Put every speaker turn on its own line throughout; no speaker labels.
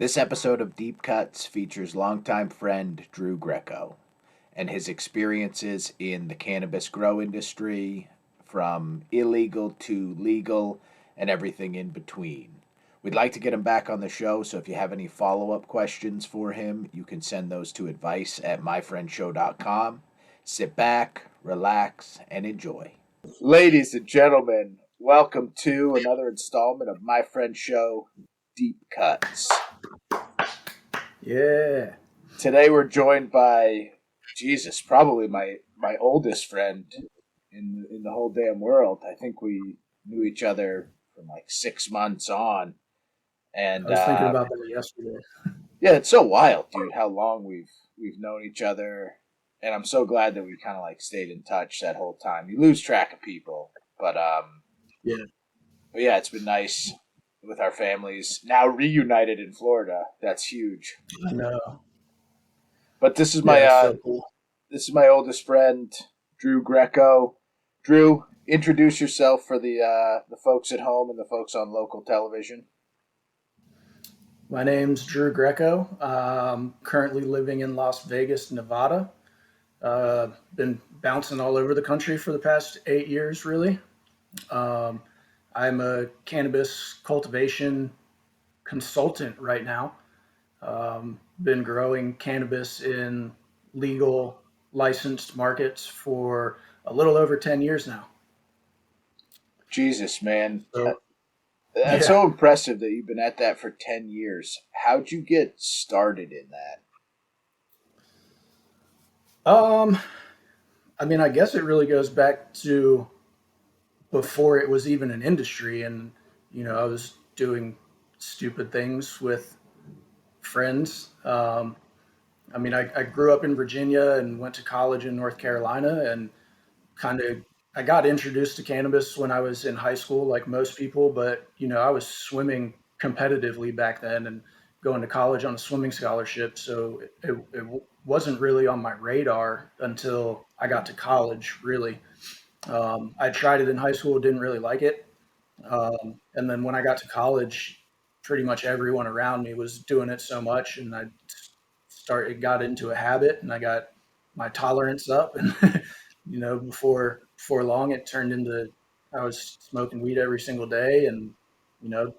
This episode of Deep Cuts features longtime friend Drew Greco and his experiences in the cannabis grow industry, from illegal to legal and everything in between. We'd like to get him back on the show, so if you have any follow up questions for him, you can send those to advice@myfriendshow.com. Sit back, relax, and enjoy. Ladies and gentlemen, welcome to another installment of My Friend Show Deep Cuts.
Yeah.
Today we're joined by probably my oldest friend in the whole damn world. I think we knew each other from like 6 months on,
I
and
was thinking about that yesterday.
yeah, it's so wild, dude. How long we've known each other, and I'm so glad that we kind of like stayed in touch that whole time. You lose track of people,
Yeah.
but yeah, it's been nice with our families now reunited in Florida. That's huge.
I know.
But this is
Yeah,
my
it's so cool.
this is my oldest friend, Drew Greco. Drew, introduce yourself for the folks at home and the folks on local television.
My name's Drew Greco. Currently living in Las Vegas, Nevada. Been bouncing all over the country for the past 8 years, really. Um, I'm a cannabis cultivation consultant right now. Been growing cannabis in legal licensed markets for a little over 10 years now.
Jesus, man.
So,
That's
yeah.
so impressive that you've been at that for 10 years. How'd you get started in that?
Um, I mean, I guess it really goes back to before it was even an industry. And, I was doing stupid things with friends. I mean, I grew up in Virginia and went to college in North Carolina and kind of I got introduced to cannabis when I was in high school, like most people, but I was swimming competitively back then and going to college on a swimming scholarship. So it wasn't really on my radar until I got to college, really. I tried it in high school, didn't really like it. And then when I got to college, pretty much everyone around me was doing it so much, and it got into a habit, and I got my tolerance up, and before long, it turned into I was smoking weed every single day, and you know,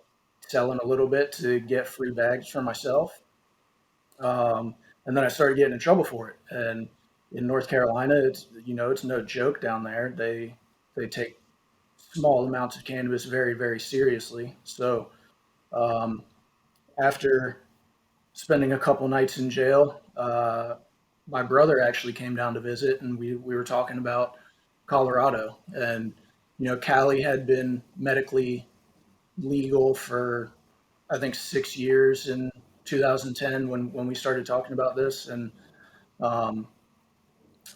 selling a little bit to get free bags for myself. And then I started getting in trouble for it. And in North Carolina, it's no joke down there. They take small amounts of cannabis very, very seriously. So um, after spending a couple nights in jail, my brother actually came down to visit, and we were talking about Colorado. And Cali had been medically legal for I think 6 years in 2010 when we started talking about this, and um,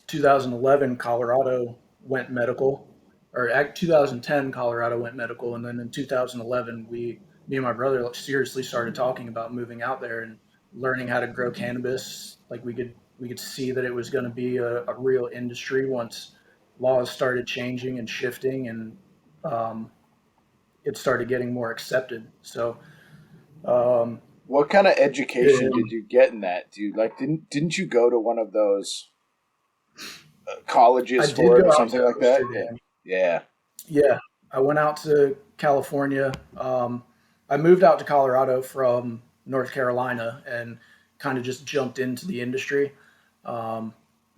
2011 Colorado went medical, or 2010 Colorado went medical, and then in 2011 me and my brother seriously started talking about moving out there and learning how to grow cannabis. Like we could see that it was going to be a real industry once laws started changing and shifting, and um, it started getting more accepted. So um,
What kind of education
it,
did you get in that, dude? Like, didn't you go to one of those
I
colleges
did
for it
go
or
out
something
to
like that? Yeah.
Amsterdam.
Yeah.
Yeah, I went out to California. I moved out to Colorado from North Carolina and kind of just jumped into the industry. Um,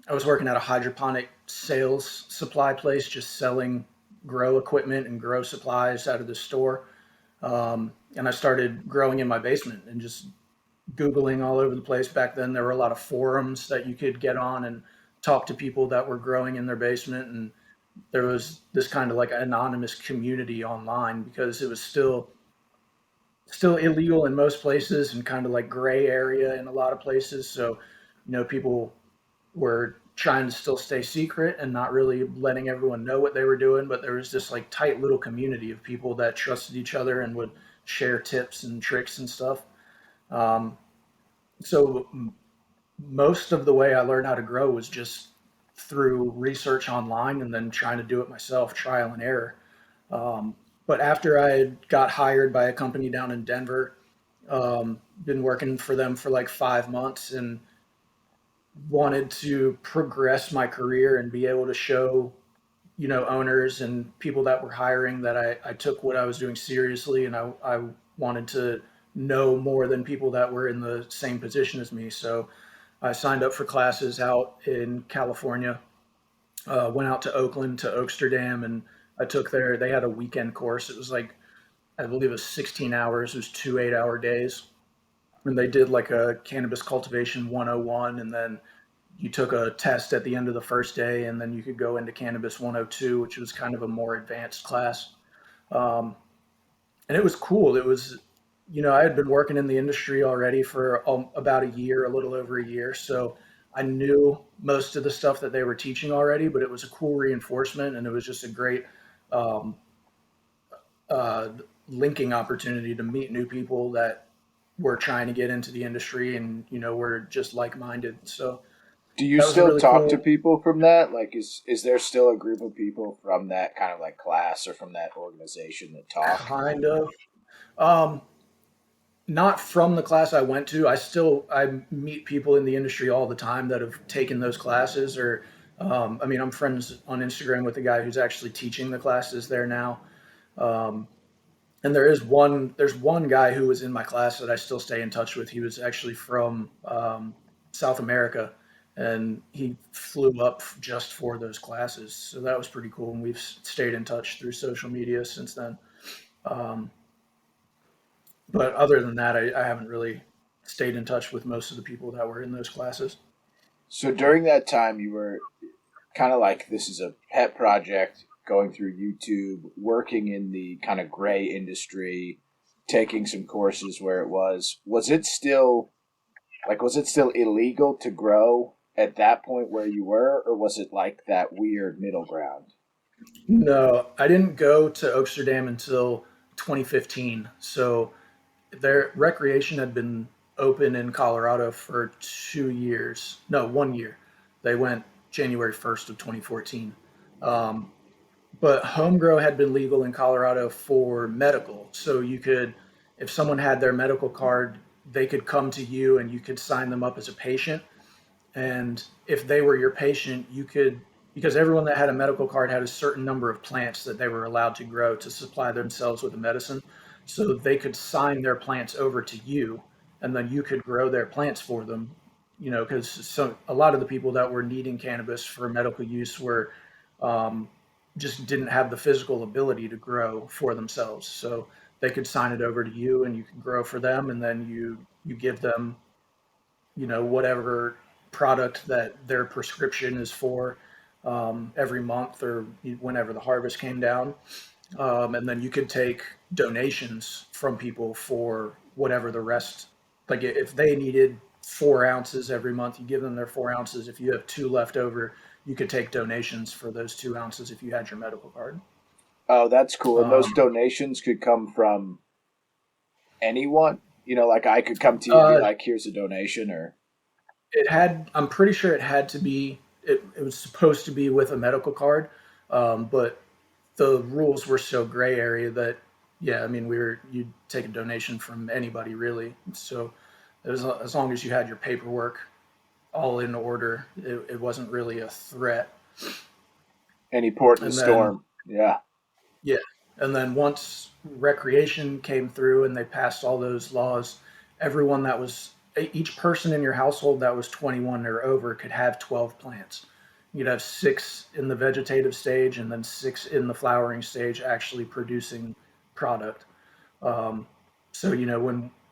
I was working at a hydroponic sales supply place, just selling grow equipment and grow supplies out of the store. And I started growing in my basement and just Googling all over the place. Back then, there were a lot of forums that you could get on and talk to people that were growing in their basement. And there was this kind of like anonymous community online because it was still illegal in most places and kind of like gray area in a lot of places. So, people were trying to still stay secret and not really letting everyone know what they were doing. But there was this like tight little community of people that trusted each other and would share tips and tricks and stuff. Um, so most of the way I learned how to grow was just through research online and then trying to do it myself, trial and error. But after I got hired by a company down in Denver, Been working for them for like 5 months and wanted to progress my career and be able to show, owners and people that were hiring that I took what I was doing seriously, and I wanted to know more than people that were in the same position as me. So I signed up for classes out in California, went out to Oakland to Oaksterdam, and I took they had a weekend course. It was like, I believe it was 16 hours. It was 2 8-hour days. And they did like a cannabis cultivation 101, and then you took a test at the end of the first day, and then you could go into Cannabis 102, which was kind of a more advanced class. Um, and it was cool. It was, I had been working in the industry already for about a year, a little over a year. So I knew most of the stuff that they were teaching already, but it was a cool reinforcement, and it was just a great um, uh, linking opportunity to meet new people that were trying to get into the industry and, were just like minded. So
Do you
that was a
still
really
talk to
cool
people from that? Like, is there still a group of people from that kind of like class or from that organization that talk?
kind of. Um, Not from the class I went to. I meet people in the industry all the time that have taken those classes. Or, I mean, I'm friends on Instagram with the guy who's actually teaching the classes there now. Um, and there's one guy who was in my class that I still stay in touch with. He was actually from South America, and he flew up just for those classes. So that was pretty cool, and we've stayed in touch through social media since then. Um, but other than that, I haven't really stayed in touch with most of the people that were in those classes.
So during that time, you were kind of like this is a pet project, going through YouTube, working in the kind of gray industry, taking some courses where it was it still was it still illegal to grow at that point where you were, or was it like that weird middle ground?
No, I didn't go to Oaksterdam until 2015. So their recreation had been open in Colorado for 2 years. No, 1 year. They went January 1st of 2014. Um, but home grow had been legal in Colorado for medical. So you could, if someone had their medical card, they could come to you and you could sign them up as a patient. And if they were your patient, you could, because everyone that had a medical card had a certain number of plants that they were allowed to grow to supply themselves with the medicine. So they could sign their plants over to you, and then you could grow their plants for them. Because a lot of the people that were needing cannabis for medical use were um, just didn't have the physical ability to grow for themselves. So they could sign it over to you, and you could grow for them, and then you give them whatever product that their prescription is for every month or whenever the harvest came down. And then you could take donations from people for whatever the rest, like if they needed 4 ounces every month, you give them their 4 ounces. If you have two left over, you could take donations for those 2 ounces if you had your medical card.
Oh, that's cool. And those
Um,
donations could come from anyone. Like I could come to you and be
uh,
like, "Here's a donation," or
I'm pretty sure it was supposed to be with a medical card, but the rules were so gray area that, yeah, I mean, you'd take a donation from anybody really. So as long as you had your paperwork all in order, it wasn't really a threat.
any port in the
And then,
storm. Yeah.
yeah, and then once recreation came through and they passed all those laws, everyone that was each person in your household that was 21 or over could have 12 plants. You'd have six in the vegetative stage and then six in the flowering stage actually producing product. Um, so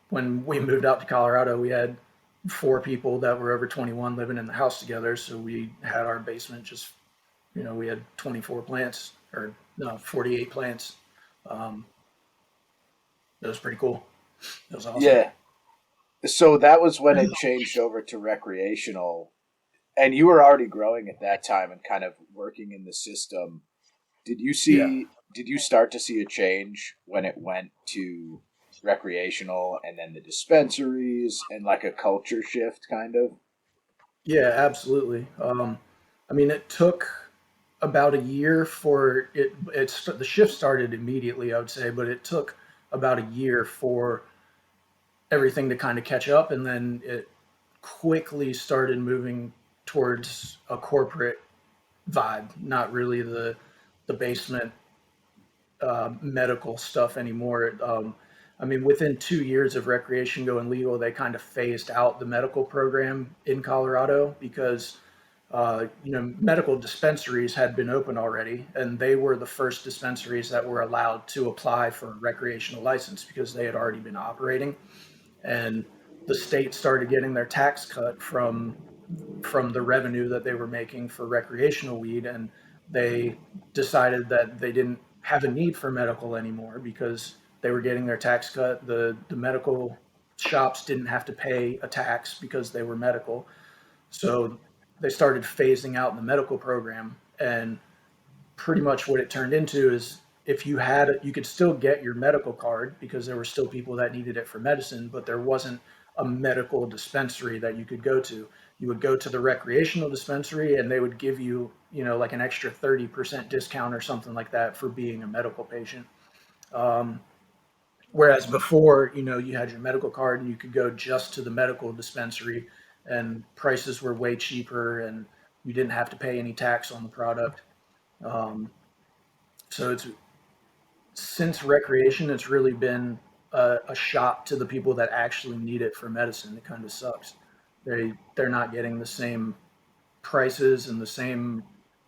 when we moved out to Colorado, we had four people that were over 21 living in the house together. So we had our basement just, we had 24 plants, or no, 48 plants. Um, it was pretty cool. It was awesome.
Yeah. So that was when it changed over to recreational, and you were already growing at that time and kind of working in the system.
Yeah.
Did you start to see a change when it went to recreational and then the dispensaries and like a culture shift kind of?
Yeah, absolutely. I mean, it took about a year for the shift started immediately, I would say, but it took about a year for everything to kind of catch up, and then it quickly started moving towards a corporate vibe, not really the basement medical stuff anymore. I mean, within 2 years of recreation going legal, they kind of phased out the medical program in Colorado because medical dispensaries had been open already, and they were the first dispensaries that were allowed to apply for a recreational license because they had already been operating. And the state started getting their tax cut from the revenue that they were making for recreational weed, and they decided that they didn't have a need for medical anymore because they were getting their tax cut. The medical shops didn't have to pay a tax because they were medical. So they started phasing out the medical program, and pretty much what it turned into is if you had you could still get your medical card because there were still people that needed it for medicine, but there wasn't a medical dispensary that you could go to. You would go to the recreational dispensary and they would give you, like an extra 30% discount or something like that for being a medical patient. Um, Whereas before, you had your medical card and you could go just to the medical dispensary and prices were way cheaper and you didn't have to pay any tax on the product. Um, so it's since recreation, it's really been a shock to the people that actually need it for medicine. It kind of sucks. They're not getting the same prices and the same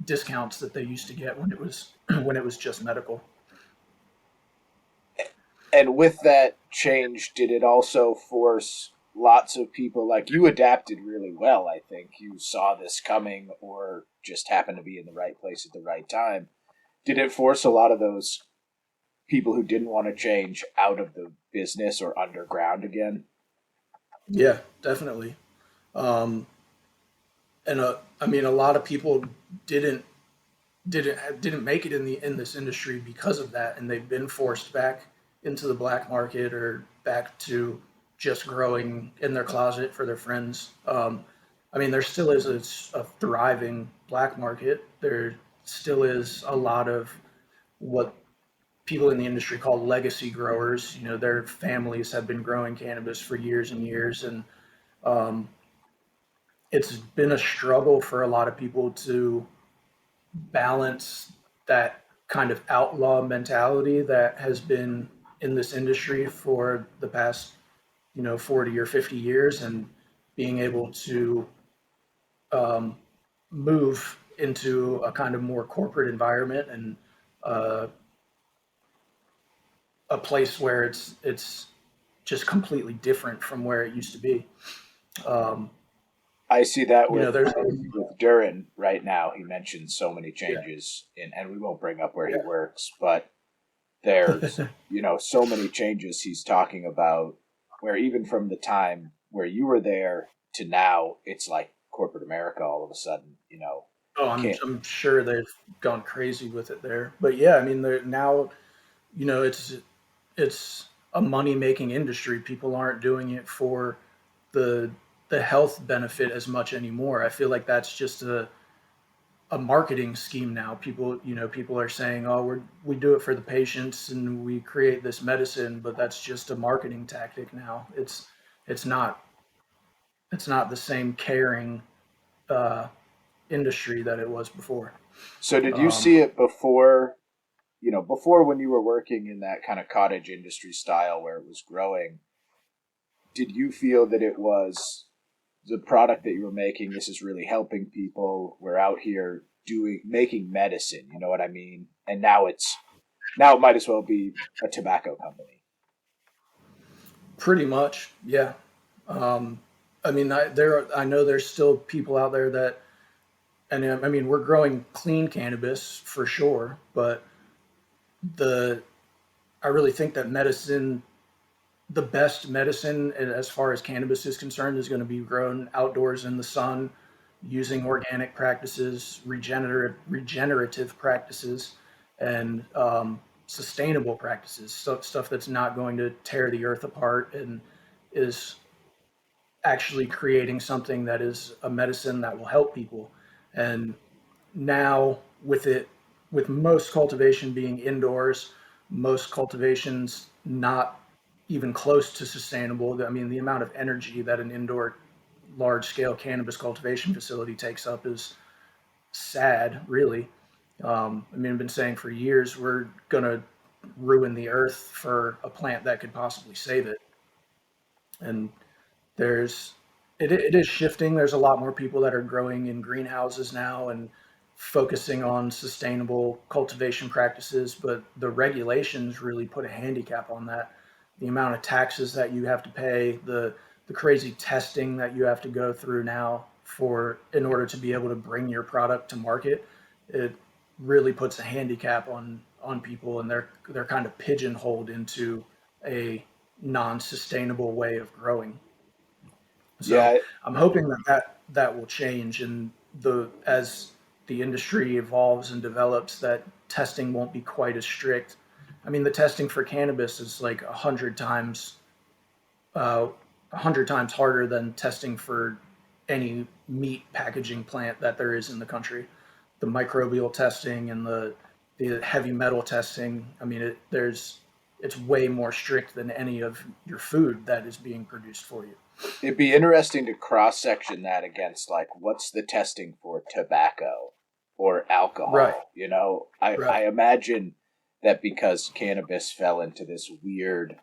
discounts that they used to get when it was when it was just medical.
And with that change, did it also force lots of people like you adapted really well? I think you saw this coming or just happened to be in the right place at the right time. Did it force a lot of those people who didn't want to change out of the business or underground again?
Yeah, definitely. Um, and I mean, a lot of people didn't didn't make it in this industry because of that, and they've been forced back into the black market or back to just growing in their closet for their friends. I mean, there still is a thriving black market. There still is a lot of what people in the industry call legacy growers. Their families have been growing cannabis for years and years, and um, it's been a struggle for a lot of people to balance that kind of outlaw mentality that has been in this industry for the past 40 or 50 years and being able to um, move into a kind of more corporate environment and uh, a place where it's just completely different from where it used to be. um,
I see that
there's
with Durin right now. He mentions so many
yeah,
changes, and we won't bring up where he
yeah.
works, but there's so many changes he's talking about. Where even from the time where you were there to now, it's like corporate America all of a sudden.
Oh,
You
I'm
can't.
I'm sure they've gone crazy with it there. But yeah, I mean, they're now, it's a money making industry. People aren't doing it for the the health benefit as much anymore. I feel like that's just a marketing scheme now. People are saying, "Oh, we do it for the patients and we create this medicine," but that's just a marketing tactic now. It's not it's not the same caring uh, industry that it was before.
So did you
Um,
see it before? Before when you were working in that kind of cottage industry style where it was growing, did you feel that it was the product that you were making? This is really helping people. We're out here doing making medicine. You know what I mean? And now it might as well be a tobacco company.
Pretty much, yeah. Um, I mean, I know there's still people out there that, and I mean, we're growing clean cannabis for sure, but the I really think that the best medicine as far as cannabis is concerned, is going to be grown outdoors in the sun, using organic practices, regenerative practices, and sustainable practices. So stuff that's not going to tear the earth apart and is actually creating something that is a medicine that will help people. And now with most cultivation being indoors, most cultivations not even close to sustainable. I mean, the amount of energy that an indoor large scale cannabis cultivation facility takes up is sad, really. I mean, I've been saying for years we're going to ruin the earth for a plant that could possibly save it. And there's it is shifting. There's a lot more people that are growing in greenhouses now and focusing on sustainable cultivation practices, but the regulations really put a handicap on that. The amount of taxes that you have to pay, the crazy testing that you have to go through now for in order to be able to bring your product to market, it really puts a handicap on people, and they're kind of pigeonholed into a non-sustainable way of growing. So
Yeah,
I'm hoping that will change, and the as the industry evolves and develops, that testing won't be quite as strict. I mean, the testing for cannabis is like 100 times, 100 times harder than testing for any meat packaging plant that there is in the country. The microbial testing and the heavy metal testing. I mean, it's way more strict than any of your food that is being produced for you.
it'd be interesting to cross section that against like what's the testing for tobacco or
Right,
alcohol. I
right.
imagine that because cannabis fell into this weird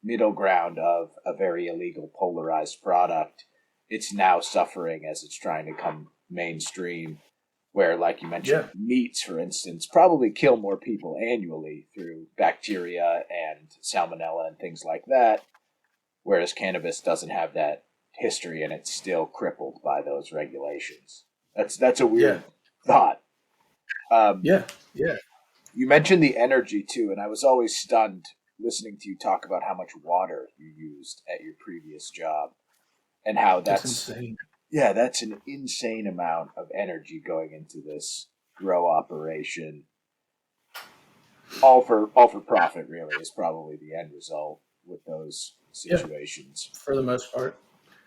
middle ground of a very illegal polarized product, it's now suffering as it's trying to come mainstream. Where, like you mentioned,
Yeah,
meats, for instance, probably kill more people annually through bacteria and salmonella and things like that, whereas cannabis doesn't have that history and it's still crippled by those regulations. That's a
yeah,
weird thought. Um,
yeah, yeah.
you mentioned the energy too, and I was always stunned listening to you talk about how much water you used at your previous job and how
It's
that's
insane.
yeah, that's an insane amount of energy going into this grow operation. All for profit really is probably the end result with those
Yeah,
situations.
for the most part.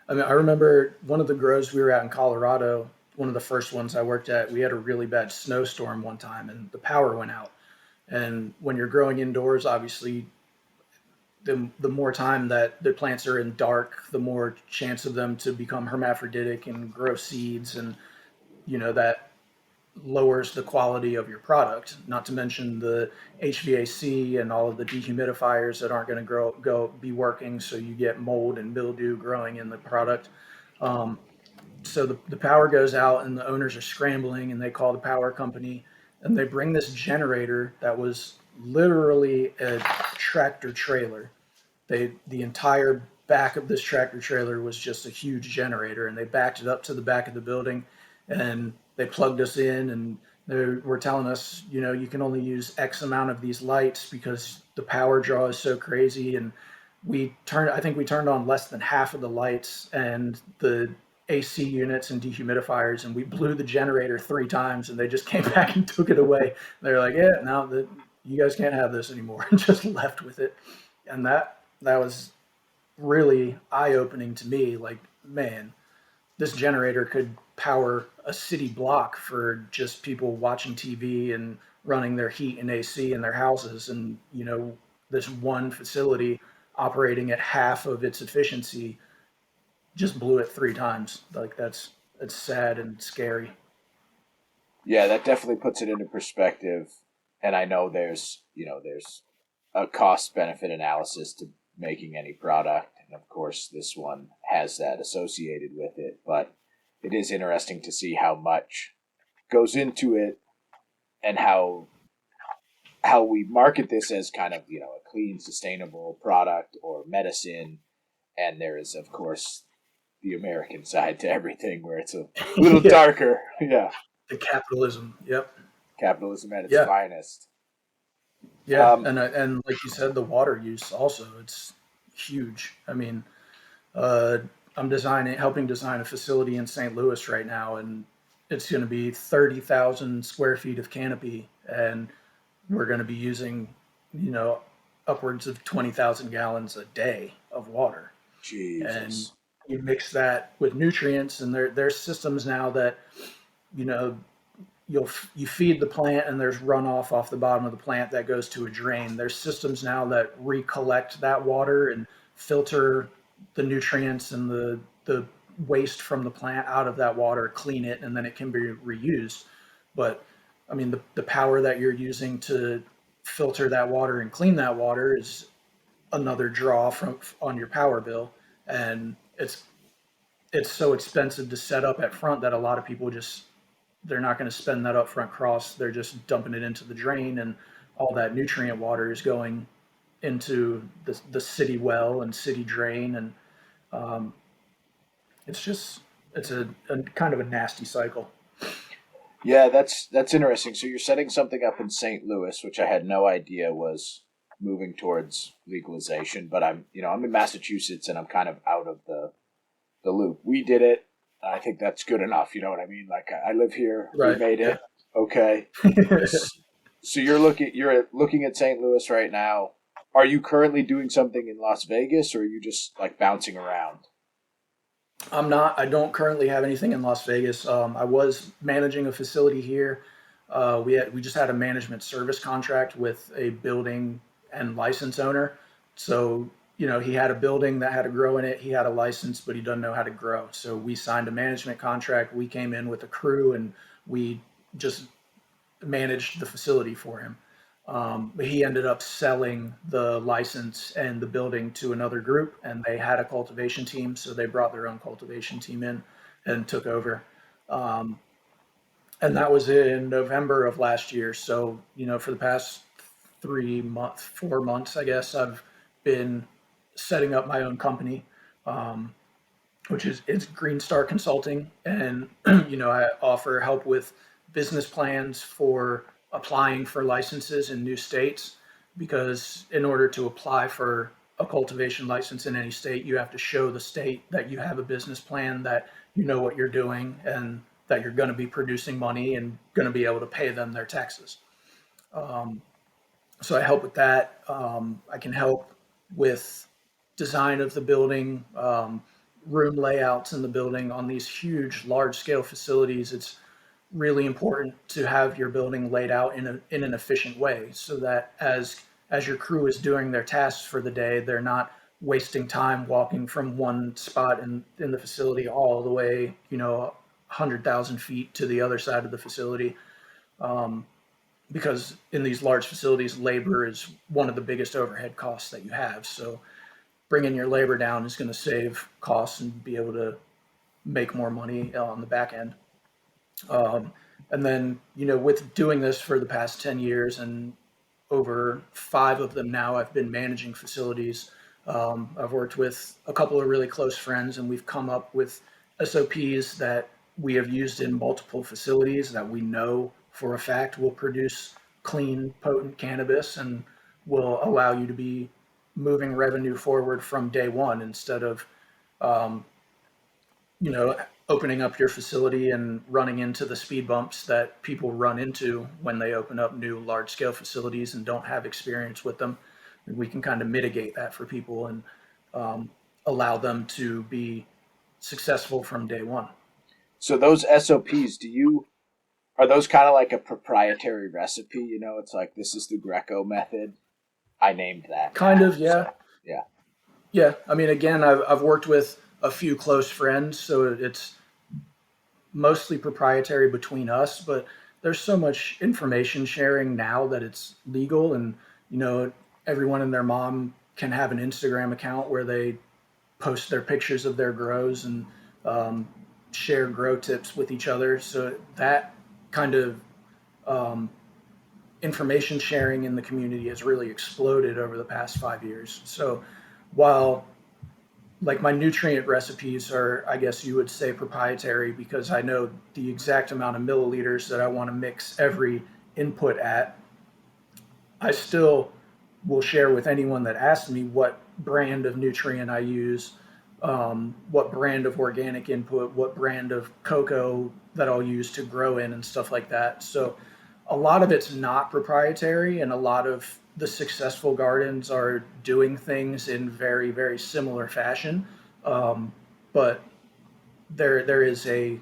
I mean, I remember one of the grows we were at in Colorado, one of the first ones I worked at, we had a really bad snowstorm one time and the power went out. And when you're growing indoors, obviously, the more time that the plants are in dark, the more chance of them to become hermaphroditic and grow seeds. And, that lowers the quality of your product. Not to mention the HVAC and all of the dehumidifiers that aren't going to go be working, so you get mold and mildew growing in the product. Um, so the power goes out, and the owners are scrambling, and they call the power company, and they bring this generator that was literally a tractor trailer. The entire back of this tractor trailer was just a huge generator, and they backed it up to the back of the building, and they plugged us in, and they were telling us, you can only use X amount of these lights because the power draw is so crazy. And I think we turned on less than half of the lights and the AC units and dehumidifiers, and we blew the generator 3 times, and they just came back and took it away. They're like, yeah, now that you guys can't have this anymore, and just left with it. And that was really eye opening to me. Like, man, this generator could power a city block for just people watching TV and running their heat and AC in their houses. And, this one facility operating at half of its efficiency just blew it 3 times. Like, that's sad and scary.
Yeah, that definitely puts it into perspective. And I know there's a cost benefit analysis to making any product, and of course this one has that associated with it. But it is interesting to see how much goes into it and how we market this as kind of a clean, sustainable product or medicine, and there is of course the American side to everything where it's a little
Yeah,
darker. Yeah,
the capitalism. Yep.
capitalism at its
Yeah,
finest.
yeah,
Um,
and like you said, the water use also, it's huge. I mean, Uh, I'm helping design a facility in St. Louis right now, and it's going to be 30,000 square feet of canopy, and we're going to be using, you know, upwards of 20,000 gallons a day of water. And
Jesus.
you mix that with nutrients, and there's systems now that, you know, you feed the plant and there's runoff off the bottom of the plant that goes to a drain. There's systems now that recollect that water and filter the nutrients and the waste from the plant out of that water, clean it, and then it can be reused. But I mean, the power that you're using to filter that water and clean that water is another draw from on your power bill, and it's so expensive to set up at front that a lot of people just they're not going to spend that upfront cost. They're just dumping it into the drain, and all that nutrient water is going into the city well and city drain, and um, it's just it's a kind of a nasty cycle.
Yeah, that's interesting. So you're setting something up in St. Louis, which I had no idea was moving towards legalization. But I'm in Massachusetts, and I'm kind of out of the loop. We did it. I think that's good enough. You know what I mean? Like I live here. We
Right.
made
Yeah.
it. Okay. So you're looking at St. Louis right now. Are you currently doing something in Las Vegas, or are you just like bouncing around?
I'm not. I don't currently have anything in Las Vegas. I was managing a facility here. We just had a management service contract with a building and license owner. So he had a building that had to grow in it. He had a license, but he doesn't know how to grow. So we signed a management contract. We came in with a crew and we just managed the facility for him. But he ended up selling the license and the building to another group, and they had a cultivation team, so they brought their own cultivation team in and took over. Um, and that was in November of last year. So, for the past 3 months, 4 months, I guess, I've been setting up my own company. Um, which is it's Green Star Consulting, and I offer help with business plans for applying for licenses in new states. Because in order to apply for a cultivation license in any state, you have to show the state that you have a business plan, that you know what you're doing, and that you're going to be producing money and going to be able to pay them their taxes. Um, so I help with that. I can help with design of the building, room layouts in the building on these huge, large scale facilities. It's really important to have your building laid out in an efficient way so that as your crew is doing their tasks for the day, they're not wasting time walking from one spot in the facility all the way, 100,000 feet to the other side of the facility. Um, because in these large facilities, labor is one of the biggest overhead costs that you have. So bringing your labor down is going to save costs and be able to make more money on the back end. Um, and then, with doing this for the past 10 years and over 5 of them now, I've been managing facilities. I've worked with a couple of really close friends, and we've come up with SOPs that we have used in multiple facilities that we know for a fact will produce clean, potent cannabis and will allow you to be moving revenue forward from day one instead of um, you know, opening up your facility and running into the speed bumps that people run into when they open up new large scale facilities and don't have experience with them. And we can kind of mitigate that for people and um, allow them to be successful from day one.
So those SOPs, are those kind of like a proprietary recipe? It's like this is the Greco method. I named that
Kind
now.
of,
So
yeah.
yeah.
Yeah. I mean, again, I've worked with a few close friends, so it's mostly proprietary between us, but there's so much information sharing now that it's legal, and you know everyone and their mom can have an Instagram account where they post their pictures of their grows and um, share grow tips with each other. So that kind of um, information sharing in the community has really exploded over the past 5 years. So while like my nutrient recipes are, I guess you would say, proprietary, because I know the exact amount of milliliters that I want to mix every input at. I still will share with anyone that asks me what brand of nutrient I use, what brand of organic input, what brand of cocoa that I'll use to grow in, and stuff like that. So a lot of it's not proprietary, and a lot of the successful gardens are doing things in very, very similar fashion. Um, but there is a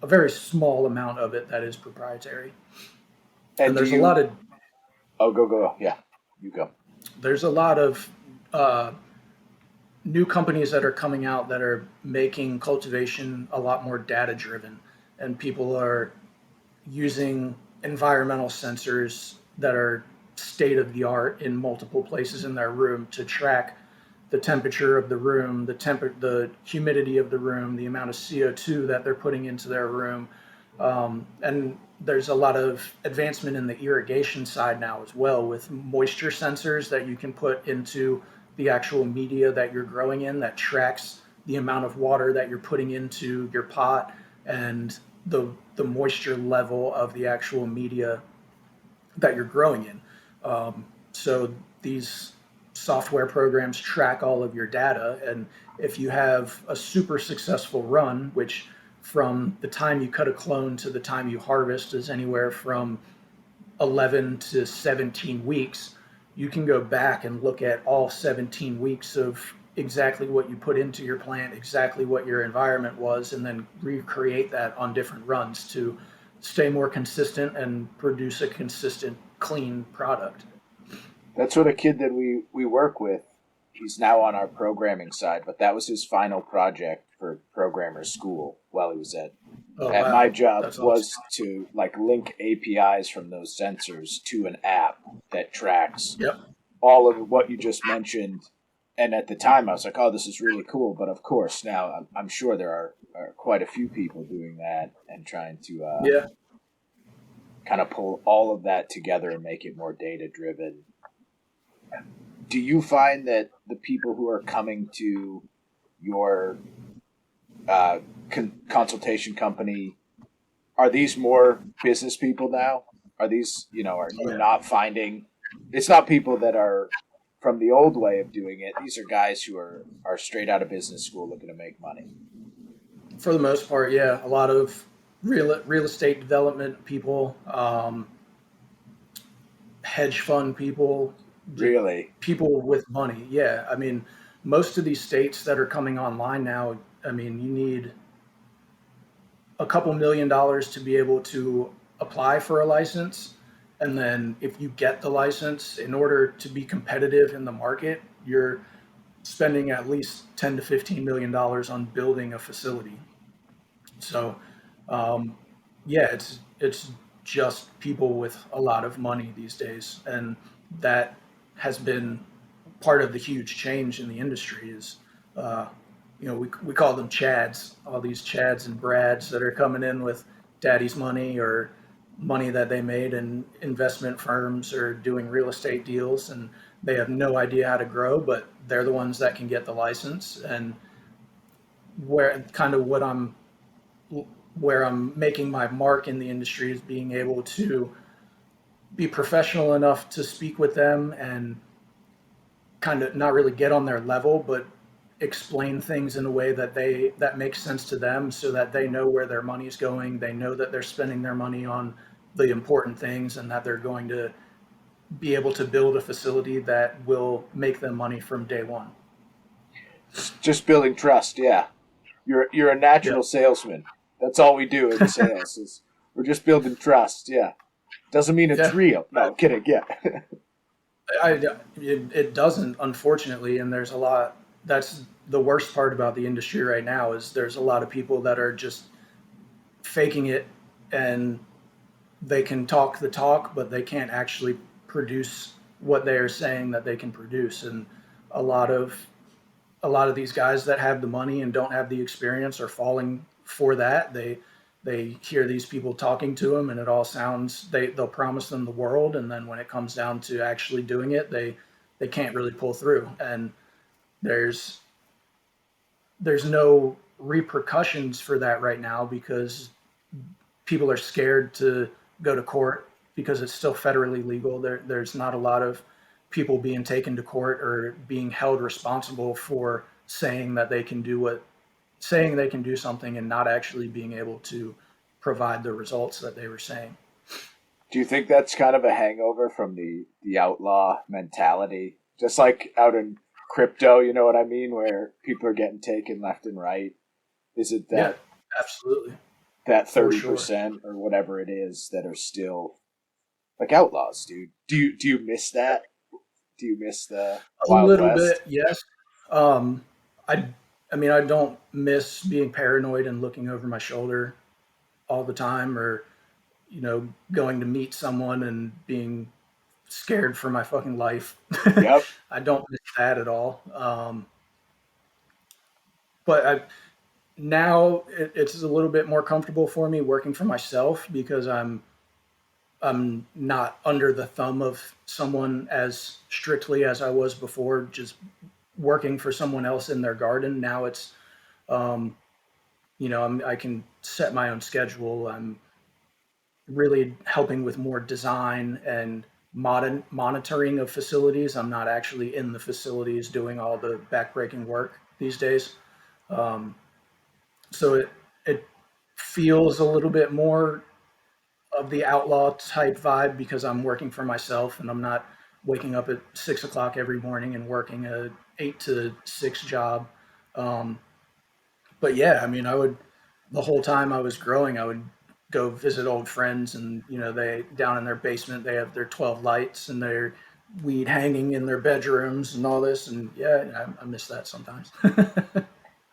a very small amount of it that is proprietary.
And
And
do
there's a lot
you?
of
Oh, go. Yeah, you go.
there's a lot of uh, new companies that are coming out that are making cultivation a lot more data driven, and people are using environmental sensors that are state of the art in multiple places in their room to track the temperature of the room, the humidity of the room, the amount of CO2 that they're putting into their room, and there's a lot of advancement in the irrigation side now as well, with moisture sensors that you can put into the actual media that you're growing in that tracks the amount of water that you're putting into your pot and the moisture level of the actual media that you're growing in. So these software programs track all of your data, and if you have a super successful run, which from the time you cut a clone to the time you harvest is anywhere from 11 to 17 weeks, you can go back and look at all 17 weeks of exactly what you put into your plant, exactly what your environment was, and then recreate that on different runs to stay more consistent and produce a consistent, clean product.
That's what a kid that we work with. He's now on our programming side, but that was his final project for programmer school while he was
Oh,
at my
wow.
job
That's awesome.
was to like link APIs from those sensors to an app that tracks
Yep.
all of what you just mentioned. And at the time, I was like, "Oh, this is really cool." But of course, now I'm sure there are quite a few people doing that and trying to
Yeah.
kind of pull all of that together and make it more data driven. Do you find that the people who are coming to your uh, consultation company are these more business people now? Are these, are
Oh,
you
yeah.
not finding it's not people that are from the old way of doing it. These are guys who are straight out of business school looking to make money.
For the most part, yeah. A lot of real estate development people, hedge fund people,
Really?
people with money. Yeah, I mean, most of these states that are coming online now, I mean, you need a couple $1 million to be able to apply for a license. And then if you get the license, in order to be competitive in the market, you're spending at least 10 to $15 million on building a facility. So, um, yeah, it's just people with a lot of money these days, and that has been part of the huge change in the industry. Is uh, we call them Chads, all these Chads and Brads that are coming in with daddy's money or money that they made in investment firms or doing real estate deals, and they have no idea how to grow, but they're the ones that can get the license. And where kind of what I'm where I'm making my mark in the industry is being able to be professional enough to speak with them and kind of not really get on their level, but explain things in a way that makes sense to them so that they know where their money is going. They know that they're spending their money on the important things and that they're going to be able to build a facility that will make them money from day one.
Just building trust, yeah. You're a natural
Yep.
salesman. That's all we do in sales is we're just building trust, yeah. Doesn't mean it's
Yeah.
real. No, I'm kidding, yeah.
It doesn't, unfortunately, and there's a lot. That's the worst part about the industry right now is there's a lot of people that are just faking it, and they can talk the talk, but they can't actually produce what they are saying that they can produce. And a lot of a lot of these guys that have the money and don't have the experience are falling for that. They hear these people talking to them, and it all sounds they'll promise them the world, and then when it comes down to actually doing it, they can't really pull through. And there's there's no repercussions for that right now because people are scared to go to court because it's still federally legal. There's not a lot of people being taken to court or being held responsible for saying they can do something and not actually being able to provide the results that they were saying.
Do you think that's kind of a hangover from the outlaw mentality? Just like out in crypto, you know what I mean, where people are getting taken left and right. Is it
Yeah,
that
absolutely.
that
for
thirty
sure.
percent or whatever it is that are still like outlaws, dude. Do you miss that? Do you miss the
A
Wild
little bit,
West?
yes. Um, I, I mean, I don't miss being paranoid and looking over my shoulder all the time, or going to meet someone and being scared for my fucking life.
Yep.
I don't miss that at all. But now it's a little bit more comfortable for me working for myself because I'm not under the thumb of someone as strictly as I was before, just working for someone else in their garden. Now it's, um, I can set my own schedule. I'm really helping with more design and monitoring of facilities. I'm not actually in the facilities doing all the backbreaking work these days. Um, so it feels a little bit more of the outlaw type vibe because I'm working for myself and I'm not waking up at 6 o'clock every morning and working a 8 to 6 job. Um, but yeah, I mean, the whole time I was growing, I would go visit old friends, and they down in their basement, they have their 12 lights and their weed hanging in their bedrooms and all this. And yeah, I miss that sometimes.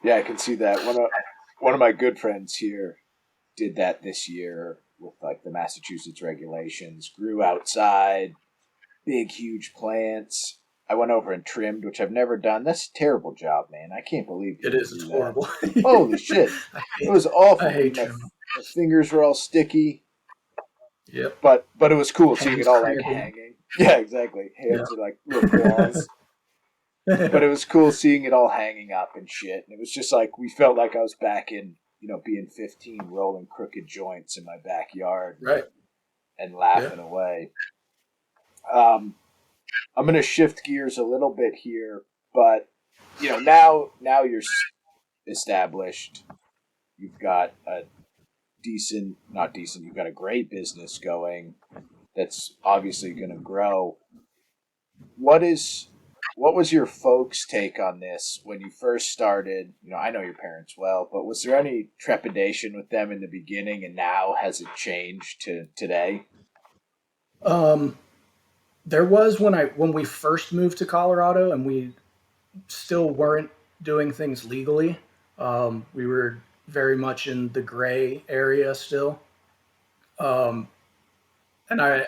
Yeah, I can see that. One of my good friends here did that this year with like the Massachusetts regulations. Grew outside, big huge plants. I went over and trimmed, which I've never done. That's a terrible job, man. I can't believe you
It
had to
is. It's
do that.
horrible.
Holy shit.
I
It
hate.
was
I
awful, dude.
hate
My
trimming.
my fingers were all sticky,
Yep.
but it was cool seeing it
Hands
all like
cramping.
hanging. Yeah, exactly.
Yeah.
Hands are like little claws. But it was cool seeing it all hanging up and shit. And it was just like we felt like I was back in, being 15, rolling crooked joints in my backyard
Right.
and
Yeah.
laughing away. Um, I'm going to shift gears a little bit here, but now you're established. You've got a decent, not decent. You've got a great business going that's obviously going to grow. What is what was your folks' take on this when you first started? I know your parents well, but was there any trepidation with them in the beginning, and now has it changed to today?
Um, there was when we first moved to Colorado, and we still weren't doing things legally. We were very much in the gray area still. Um, and I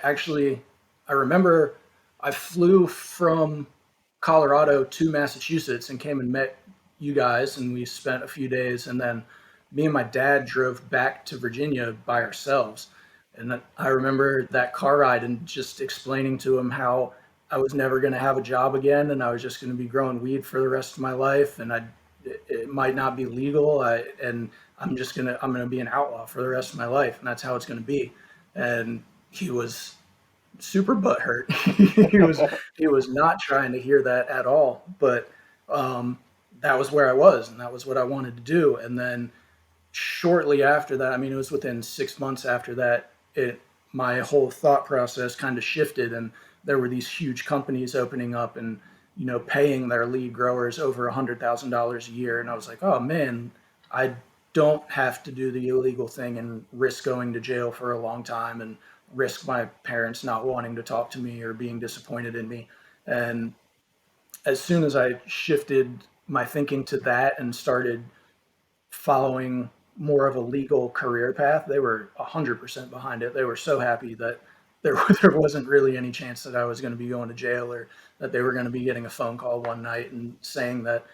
remember I flew from Colorado to Massachusetts and came and met you guys, and we spent a few days, and then me and my dad drove back to Virginia by ourselves. And I remember that car ride and just explaining to him how I was never going to have a job again, and I was just going to be growing weed for the rest of my life, and it might not be legal, and I'm gonna be an outlaw for the rest of my life, and that's how it's going to be. And he was super butthurt. He was not trying to hear that at all. But um, that was where I was, and that was what I wanted to do. And then shortly after that, I mean, it was within 6 months after that, it my whole thought process kind of shifted, and there were these huge companies opening up and paying their lead growers over $100,000 a year, and I was like, oh man, I don't have to do the illegal thing and risk going to jail for a long time and risk my parents not wanting to talk to me or being disappointed in me. And as soon as I shifted my thinking to that and started following more of a legal career path, they were 100% behind it. They were so happy that there wasn't really any chance that I was going to be going to jail, or that they were going to be getting a phone call one night and saying that,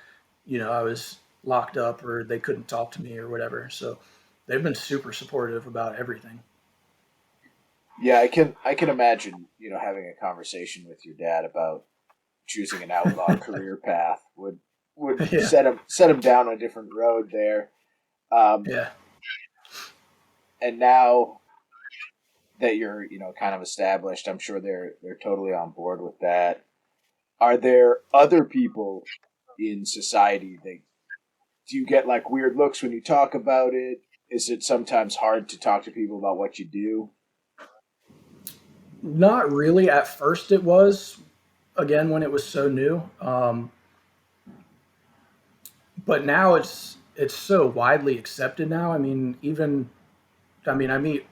I was locked up or they couldn't talk to me or whatever. So they've been super supportive about everything.
Yeah, I can imagine, having a conversation with your dad about choosing an outlaw career path would
Yeah.
set him down a different road there. Um,
Yeah.
and now that you're, kind of established, I'm sure they're totally on board with that. Are there other people in society that do you get like weird looks when you talk about it? Is it sometimes hard to talk to people about what you do?
Not really. At first, it was, again, when it was so new. But now it's so widely accepted now. I mean, even I mean, I meet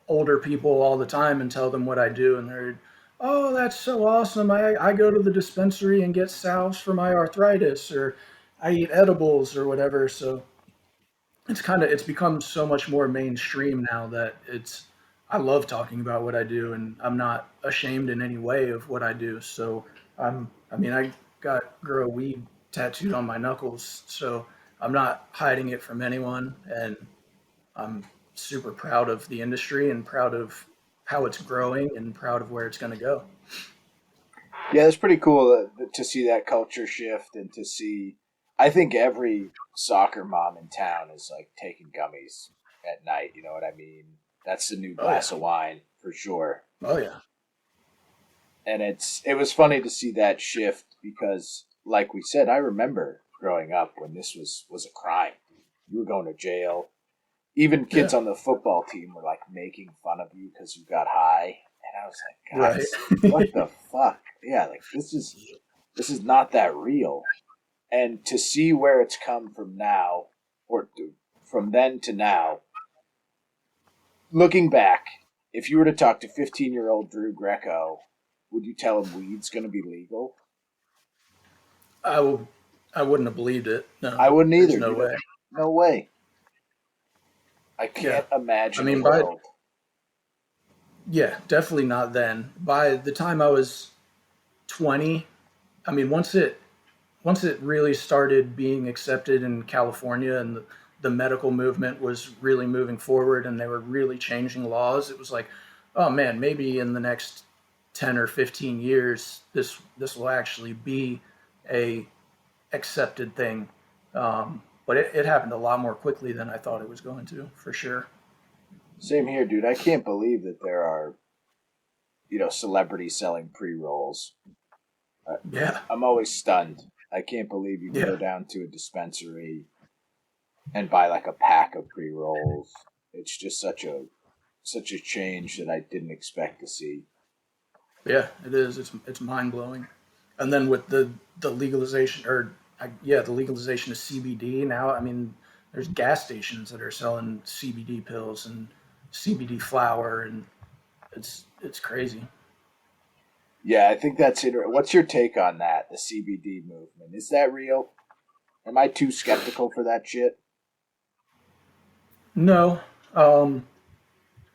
older people all the time and tell them what I do, and they're, oh, that's so awesome. I go to the dispensary and get salves for my arthritis, or I eat edibles or whatever. So it's become so much more mainstream now that I love talking about what I do, and I'm not ashamed in any way of what I do. So I mean, I got grow weed tattooed on my knuckles, so I'm not hiding it from anyone, and I'm super proud of the industry and proud of how it's growing and proud of where it's going to go.
Yeah, it's pretty cool to see that culture shift and to see. I think every soccer mom in town is like taking gummies at night. You know what I mean? That's the new
Oh yeah,
glass of wine for sure.
oh yeah,
And it was funny to see that shift because, like we said, I remember growing up when this was a crime. You were going to jail. Even kids
yeah,
on the football team were like making fun of you because you got high, and I was like,
right.
guys, what the fuck? Yeah, like this is not that real. And to see where it's come from now, from then to now, looking back, if you were to talk to 15-year-old Drew Greco, would you tell him weed's going to be legal?
I will. I wouldn't have believed it. No,
I wouldn't
there's
either,
no
dude.
way.
No way. I
Yeah,
can't
I
imagine a
mean, by
world.
yeah, definitely not then. By the time I was 20, I mean, once it really started being accepted in California and the medical movement was really moving forward and they were really changing laws, it was like, oh man, maybe in the next 10 or 15 years, this will actually be a accepted thing. But it happened a lot more quickly than I thought it was going to, for sure.
Same here, dude. I can't believe that there are, celebrities selling pre-rolls. I,
Yeah,
I'm always stunned. I can't believe you can
yeah,
go down to a dispensary and buy like a pack of pre-rolls. It's just such a change that I didn't expect to see.
yeah. It is. It's mind blowing. And then with the legalization, or yeah, the legalization of CBD now. I mean, there's gas stations that are selling CBD pills and CBD flower, and it's crazy.
Yeah, I think that's it. What's your take on that? The CBD movement, is that real? Am I too skeptical for that shit?
No, um,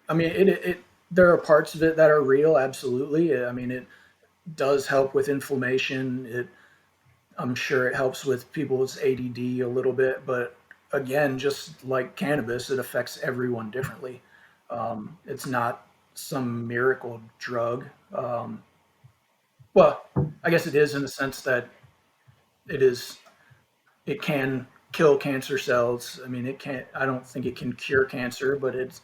I mean it. There are parts of it that are real, absolutely. I mean, it does help with inflammation. I'm sure it helps with people's ADD a little bit, but again, just like cannabis, it affects everyone differently. It's not some miracle drug. Well, I guess it is in the sense that it is. It can kill cancer cells. I mean, it can't. I don't think it can cure cancer, but it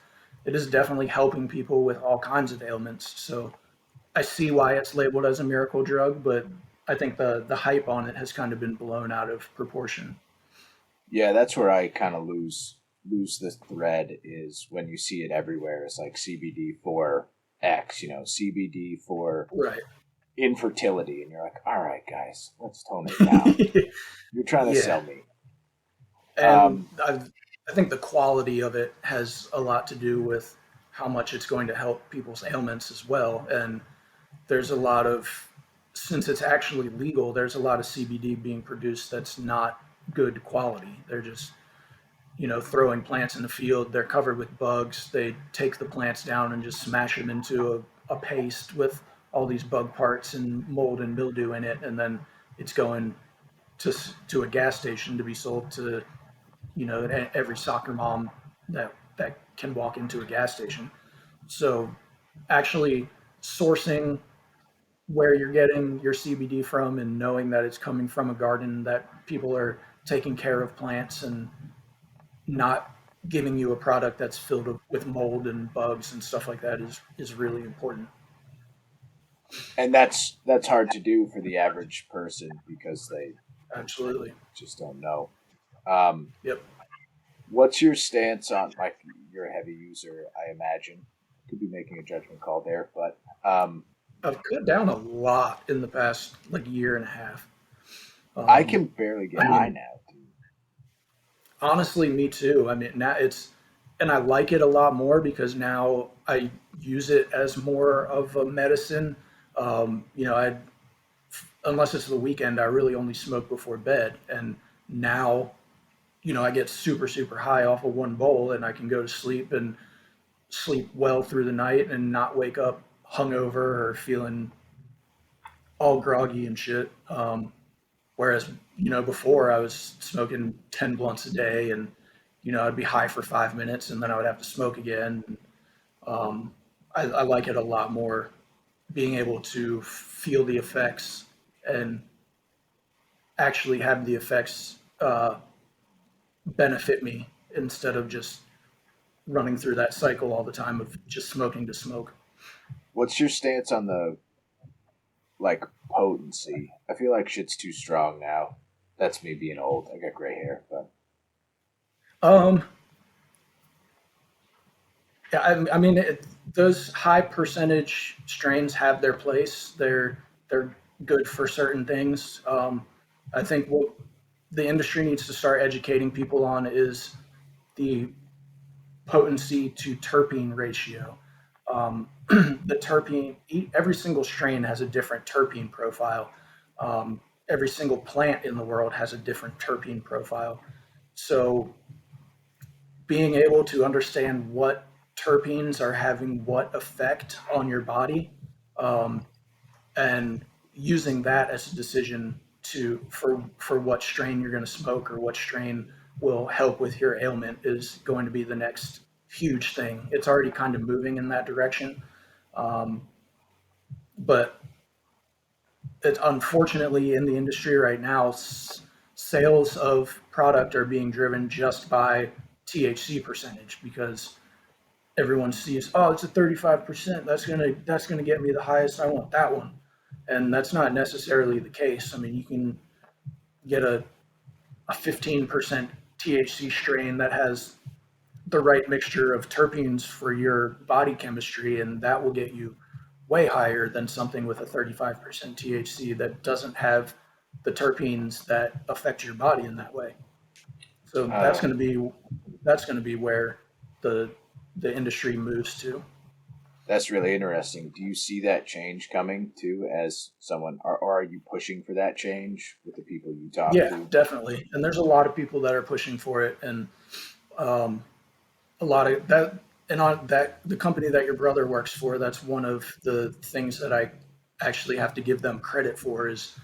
is definitely helping people with all kinds of ailments. So I see why it's labeled as a miracle drug, but I think the hype on it has kind of been blown out of proportion.
Yeah, that's where I kind of lose the thread is when you see it everywhere. It's like CBD for X, CBD for
Right.
infertility, and you're like, all right, guys, let's tone it down. You're trying to
Yeah.
sell me.
And
Um,
I think the quality of it has a lot to do with how much it's going to help people's ailments as well. And there's a lot of, since it's actually legal, there's a lot of CBD being produced that's not good quality. They're just, throwing plants in the field. They're covered with bugs. They take the plants down and just smash them into a paste with all these bug parts and mold and mildew in it. And then it's going to, to a gas station to be sold to every soccer mom that can walk into a gas station. So actually sourcing where you're getting your CBD from and knowing that it's coming from a garden that people are taking care of plants and not giving you a product that's filled with mold and bugs and stuff like that is really important.
and that's hard to do for the average person because they
Absolutely.
just don't know. Um,
Yep.
what's your stance on like you're a heavy user? I imagine could be making a judgment call there, but
I've cut down a lot in the past like year and a half.
I
Um,
can barely
I
get high
mean,
now, dude.
honestly, me too. I mean, now and I like it a lot more because now I use it as more of a medicine. I unless it's the weekend, I really only smoke before bed, and now I get super super high off of one bowl, and I can go to sleep and sleep well through the night and not wake up hungover or feeling all groggy and shit. Whereas, before I was smoking 10 blunts a day and, I'd be high for 5 minutes and then I would have to smoke again. Um, I like it a lot more being able to feel the effects and actually have the effects benefit me instead of just running through that cycle all the time of just smoking to smoke.
What's your stance on the like potency? I feel like shit's too strong now. That's me being old. I got gray hair, but
Um, Yeah, I mean, those high percentage strains have their place. They're good for certain things. I think what the industry needs to start educating people on is the potency to terpene ratio. The terpene, every single strain has a different terpene profile. Every single plant in the world has a different terpene profile. So being able to understand what terpenes are having what effect on your body, um, and using that as a decision for what strain you're going to smoke or what strain will help with your ailment is going to be the next huge thing. It's already kind of moving in that direction, um, but it's unfortunately in the industry right now, sales of product are being driven just by THC percentage because everyone sees, oh, it's a 35%. That's gonna get me the highest. I want that one, and that's not necessarily the case. I mean, you can get a 15% THC strain that has the right mixture of terpenes for your body chemistry, and that will get you way higher than something with a 35% THC that doesn't have the terpenes that affect your body in that way. So
uh,
that's going to be where the the industry moves to.
that's really interesting. Do you see that change coming too as someone, or are you pushing for that change with the people you talk
Yeah,
to?
definitely. And there's a lot of people that are pushing for it, and um, a lot of that. And on that, the company that your brother works for, that's one of the things that I actually have to give them credit for is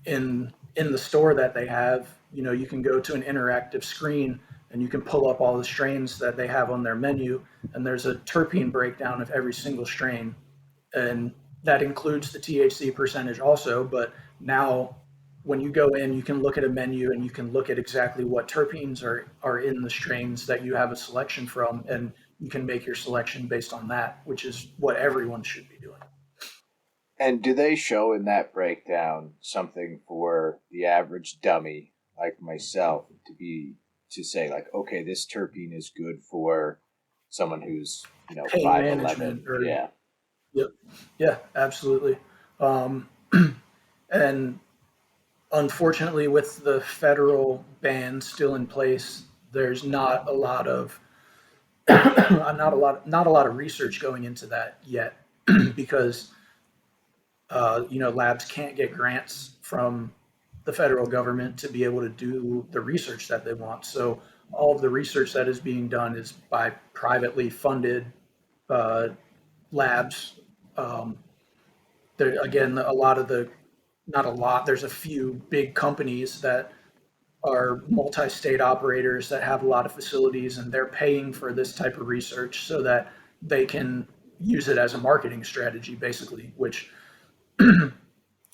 in the store that they have. You can go to an interactive screen and you can pull up all the strains that they have on their menu, and there's a terpene breakdown of every single strain, and that includes the THC percentage also. But now, when you go in, you can look at a menu and you can look at exactly what terpenes are in the strains that you have a selection from, and you can make your selection based on that, which is what everyone should be doing.
And do they show in that breakdown something for the average dummy like myself to say like, okay, this terpene is good for someone who's
Pain
5'11"?
management, or
Yeah.
yep, yeah, absolutely. Um, and unfortunately, with the federal ban still in place, there's not a lot of not a lot of research going into that yet because labs can't get grants from the federal government to be able to do the research that they want. So all of the research that is being done is by privately funded uh, labs. Um, there again, a lot of the not a lot. There's a few big companies that are multi-state operators that have a lot of facilities, and they're paying for this type of research so that they can use it as a marketing strategy, basically, which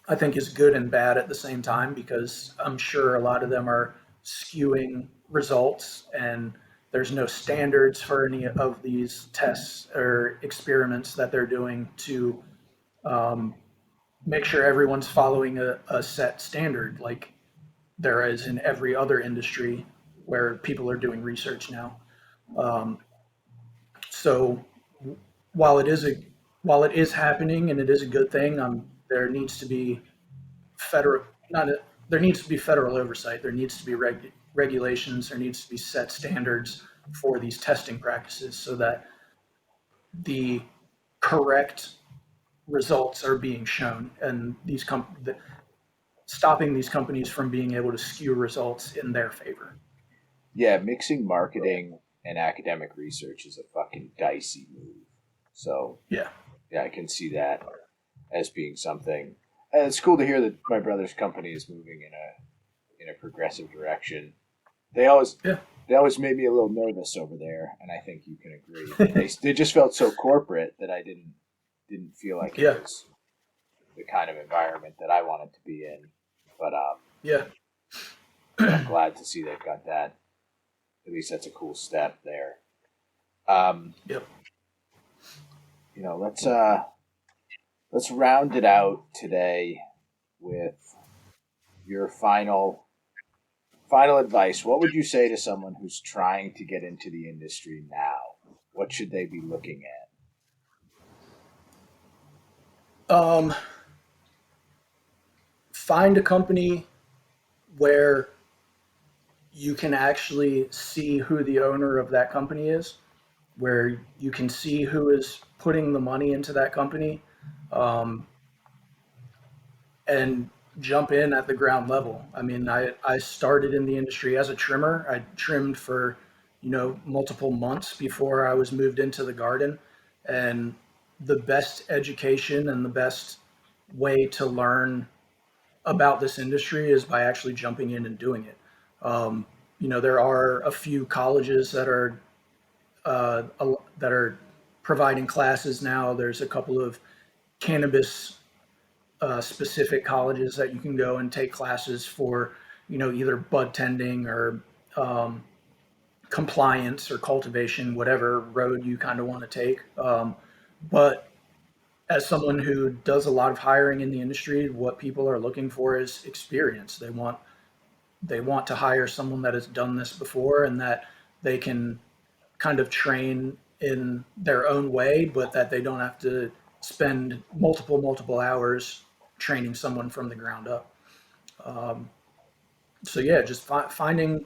I think is good and bad at the same time because I'm sure a lot of them are skewing results, and there's no standards for any of these tests or experiments that they're doing to um, make sure everyone's following a set standard like there is in every other industry where people are doing research now. Um, so while it is a while it is happening and it is a good thing, there needs to be federal not there needs to be federal oversight. There needs to be regulations. There needs to be set standards for these testing practices so that the correct results are being shown, and stopping these companies from being able to skew results in their favor.
Yeah, mixing marketing and academic research is a fucking dicey move. So
Yeah.
yeah, I can see that as being something. And it's cool to hear that my brother's company is moving in a progressive direction. They always
Yeah.
they always made me a little nervous over there, and I think you can agree. They just felt so corporate that I didn't feel like it
Yeah.
was the kind of environment that I wanted to be in. But
Yeah.
I'm glad to see they've got that. At least that's a cool step there. Um,
Yep.
you know, let's round it out today with your final advice. What would you say to someone who's trying to get into the industry now? What should they be looking at?
Um, Find a company where you can actually see who the owner of that company is, where you can see who is putting the money into that company, um, and jump in at the ground level. I mean, I started in the industry as a trimmer. I trimmed for, multiple months before I was moved into the garden. And the best education and the best way to learn about this industry is by actually jumping in and doing it. Um, there are a few colleges uh, that are providing classes now. There's a couple of cannabis specific colleges that you can go and take classes for, either bud tending or um, compliance or cultivation, whatever road you kind of want to take. But as someone who does a lot of hiring in the industry, what people are looking for is experience. They want to hire someone that has done this before and that they can kind of train in their own way, but that they don't have to spend multiple hours training someone from the ground up. Um, so yeah, just finding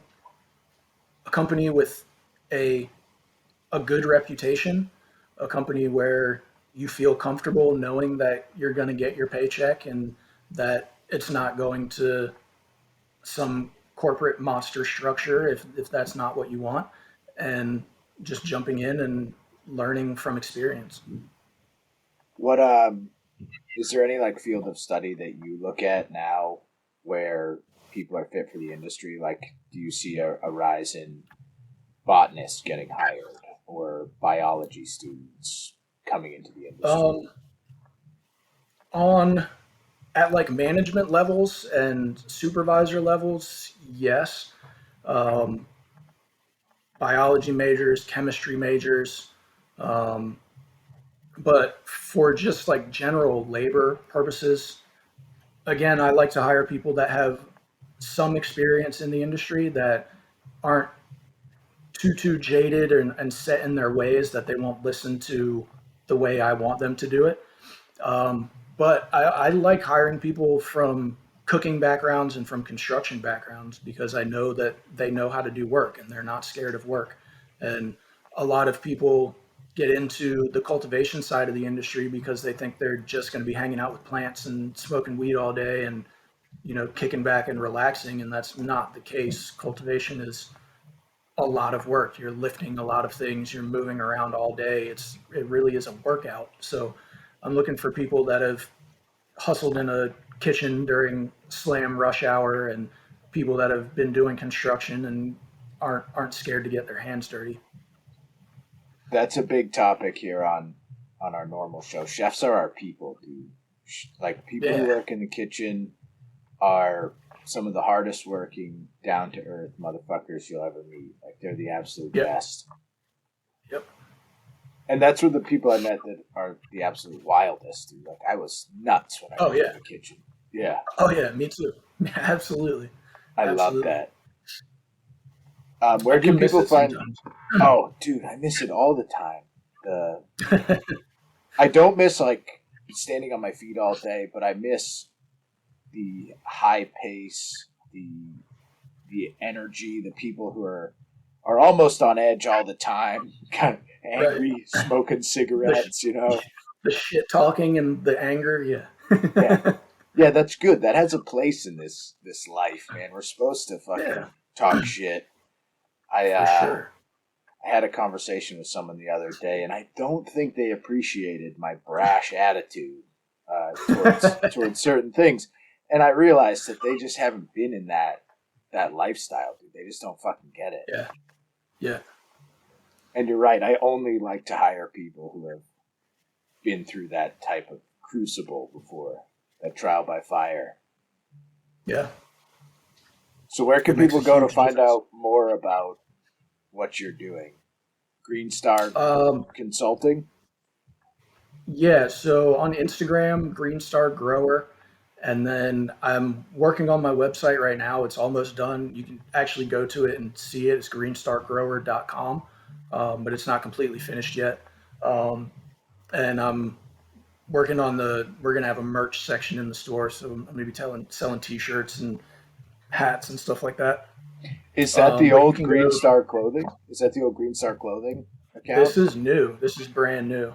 a company with a a good reputation, a company where you feel comfortable knowing that you're going to get your paycheck and that it's not going to some corporate monster structure if that's not what you want, and just jumping in and learning from experience.
What is there any like field of study that you look at now where people are fit for the industry? Like, do you see a rise in botanists getting hired or biology students coming into the industry?
Um, on At like management levels and supervisor levels, yes. Um, Biology majors, chemistry majors, um, but for just like general labor purposes, again, I like to hire people that have some experience in the industry that aren't too jaded and set in their ways that they won't listen to the way I want them to do it. But I like hiring people from cooking backgrounds and from construction backgrounds because I know that they know how to do work and they're not scared of work. And a lot of people get into the cultivation side of the industry because they think they're just going to be hanging out with plants and smoking weed all day and kicking back and relaxing, and that's not the case. Cultivation is a lot of work. You're lifting a lot of things. You're moving around all day. It really is a workout. So I'm looking for people that have hustled in a kitchen during slam rush hour and people that have been doing construction and aren't scared to get their hands dirty.
That's a big topic here on our normal show. Chefs are our people, dude. Like people who
Yeah.
work in the kitchen are some of the hardest working, down to earth motherfuckers you'll ever meet. Like they're the absolute
Yep.
best.
Yep.
And that's where the people I met that are the absolute wildest, dude. Like I was nuts when I
Oh
worked in
yeah.
the kitchen. Yeah,
Oh yeah. Me too. Absolutely.
I love
Absolutely.
that.
I
Where
do
can
miss
people
it
find?
sometimes.
Oh, dude, I miss it all the time. The I don't miss like standing on my feet all day, but I miss the high pace, the energy, the people who are are almost on edge all the time, kind of
Right.
angry, smoking
The sh-
cigarettes, you know.
the shit talking and the anger.
Yeah.
Yeah.
Yeah, that's good. That has a place in this life, man. We're supposed to
Yeah.
fucking talk shit. I
For
uh
sure.
I had a conversation with someone the other day, and I don't think they appreciated my brash attitude towards certain things. And I realized that they just haven't been in that lifestyle, dude. They just don't fucking get it.
Yeah. Yeah.
And you're right. I only like to hire people who have been through that type of crucible before, that trial by fire.
Yeah.
So where can
It makes a
people go to
huge
find
difference.
out more about what you're doing? Green Star
Um,
Consulting?
yeah, so on Instagram, Green Star Grower, and then I'm working on my website right now. It's almost done. You can actually go to it and see it. It's greenstargrower.com, but it's not completely finished yet. Um, and I'm working on we're gonna have a merch section in the store, so I'm gonna be selling T-shirts and hats and stuff like that.
Is that the
But you
old
can
Green
go.
Star Clothing? Is that the old Green Star Clothing account?
This is new. This is brand new.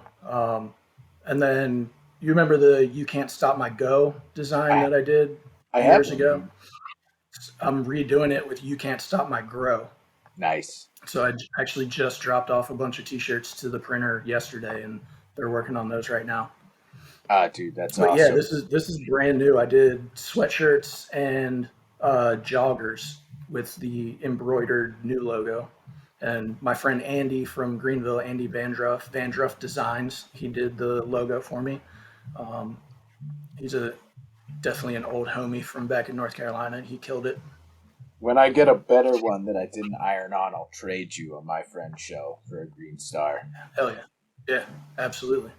And then you remember the "You Can't Stop My Go" design
I
that I did
I have
years
one,
ago?
dude.
I'm redoing it with "You Can't Stop My Grow."
Nice.
So actually just dropped off a bunch of T-shirts to the printer yesterday, and they're working on those right now.
Ah, dude, that's
But yeah,
awesome.
this is brand new. I did sweatshirts and joggers with the embroidered new logo. And my friend Andy from Greenville, Andy Vandruff Designs, he did the logo for me. Um, he's a definitely an old homie from back in North Carolina. He killed it.
When I get a better one that I didn't iron on, I'll trade you on my friend's show for a Green Star.
Hell yeah, yeah, absolutely,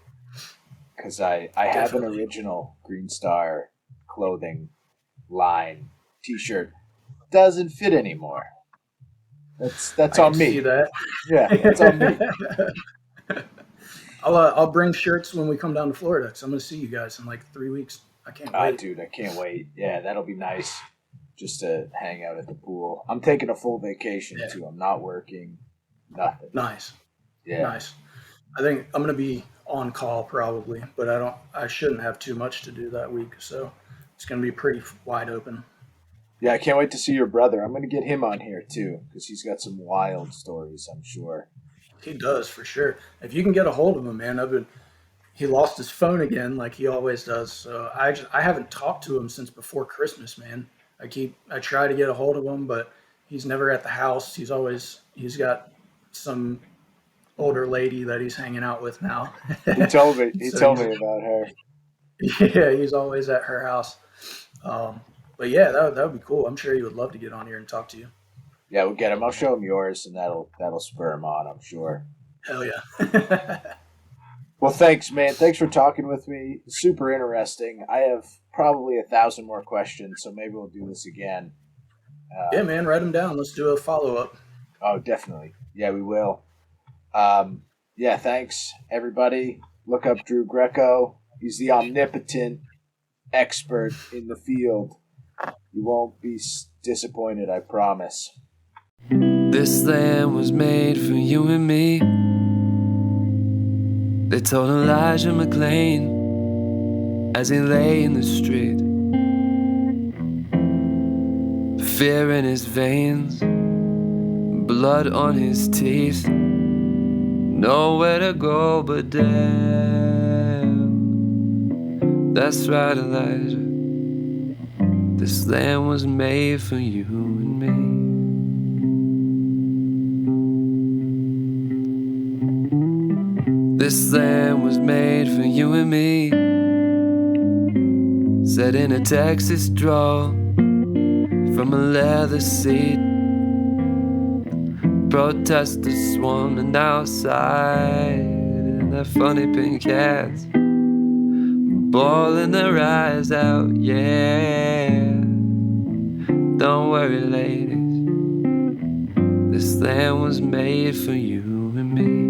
Because I have an
definitely.
original Green Star clothing line T-shirt. Doesn't fit anymore. That's
I can
on
see
me.
that.
Yeah, that's on me.
I'll bring shirts when we come down to Florida because I'm going to see you guys in like 3 weeks. I can't
Ah,
wait.
dude, I can't wait. Yeah, that'll be nice. Just to hang out at the pool. I'm taking a full vacation
Yeah,
too. I'm not working. Nothing.
nice,
Yeah.
nice. I think I'm going to be on call probably, but I don't. I shouldn't have too much to do that week, so it's going to be pretty wide open.
Yeah, I can't wait to see your brother. I'm going to get him on here too because he's got some wild stories, I'm sure.
He does for sure. If you can get a hold of him, man, he lost his phone again like he always does. So I haven't talked to him since before Christmas, man. I try to get a hold of him, but he's never at the house. He's got some older lady that he's hanging out with now.
He told me. He
So
told me about her.
yeah, he's always at her house. Um, but yeah, that would be cool. I'm sure he would love to get on here and talk to you.
Yeah, we'll get him. I'll show him yours, and that'll spur him on. I'm sure.
Hell yeah.
Well, thanks, man. Thanks for talking with me. Super interesting. I have probably 1,000 more questions, so maybe we'll do this again.
Yeah,
Um,
man, write him down. Let's do a follow up.
oh, definitely. Yeah, we will. Um, yeah, thanks, everybody. Look up Drew Greco. He's the omnipotent expert in the field. You won't be disappointed, I promise.
This land was made for you and me. They told Elijah McClain as he lay in the street, fear in his veins, blood on his teeth, nowhere to go but down. That's right, Elijah. This land was made for you and me. This land was made for you and me. Set in a Texas draw from a leather seat. Protesters swarming outside in their funny pink hats, bawling their eyes out, yeah. Don't worry, ladies, this land was made for you and me.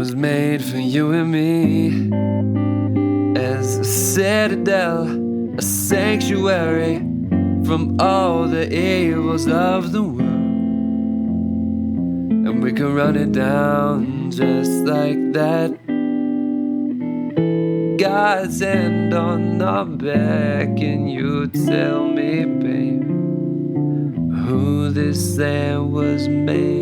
was made for you and me, as a citadel, a sanctuary from all the evils of the world. And we can run it down just like that. God's hand on our back, and you tell me, baby, who this land was made